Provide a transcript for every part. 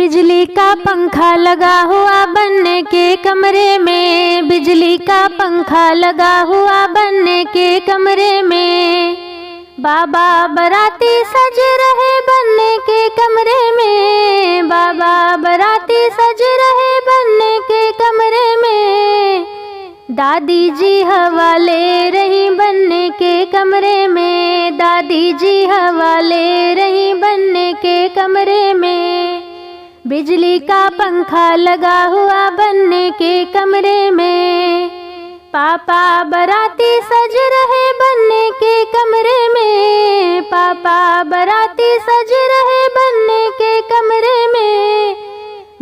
बिजली का पंखा लगा हुआ बनने के कमरे में, बिजली का पंखा लगा हुआ बनने के कमरे में। बाबा बाराती सज रहे बनने के कमरे में, बाबा बाराती सज रहे बनने के कमरे में। दादी जी हवा ले रही बनने के कमरे में, दादी जी हवा ले रही बनने के कमरे में। बिजली का पंखा लगा हुआ बनने के कमरे में। पापा बाराती सज रहे बनने के कमरे में, पापा बाराती सज रहे बनने के कमरे में।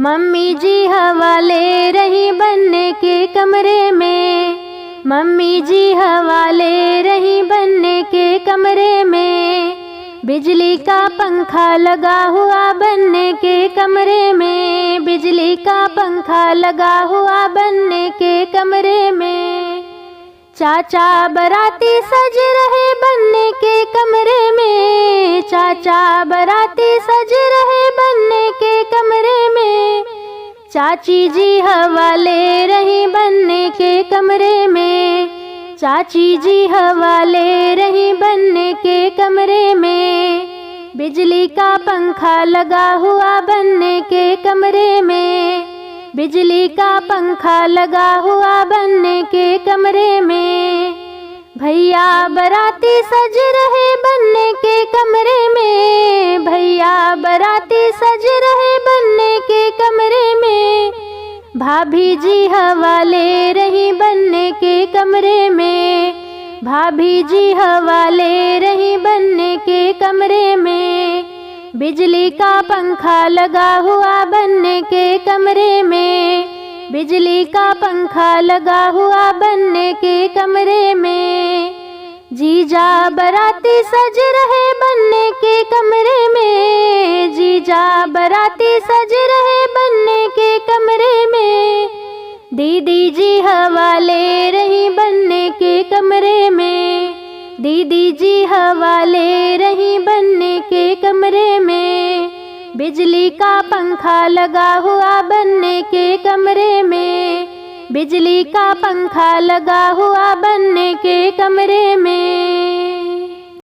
मम्मी जी हवा ले रही बनने के कमरे में, मम्मी जी हवा ले रही बनने के कमरे में। बिजली का पंखा लगा हुआ बनने के कमरे में, बिजली का पंखा लगा हुआ बनने के कमरे में। चाचा बाराती सज रहे बनने के कमरे में, चाचा बाराती सज रहे बनने के कमरे में। चाची जी हवा ले रही बनने के कमरे में, चाची जी हवा ले रही बनने के कमरे में। बिजली का पंखा लगा हुआ बनने के कमरे में, बिजली का पंखा लगा हुआ बनने के कमरे में। भैया बाराती सज रहे बनने के कमरे में, भैया बाराती सज रहे बनने के कमरे में। भाभी जी हवा ले रही बनने के कमरे में, भाभी जी हवा ले रही बनने के कमरे में। बिजली का पंखा लगा हुआ बनने के कमरे में, बिजली का पंखा लगा हुआ बनने के कमरे में। जीजा बाराती सज रहे बनने के कमरे में, जीजा बाराती सज रहे बनने के कमरे में। दीदी जी हवा ले रही बनने के कमरे में, दीदी जी हवा ले रही बनने के कमरे में। बिजली का पंखा लगा हुआ बनने के कमरे में, बिजली का पंखा लगा हुआ बनने के कमरे में।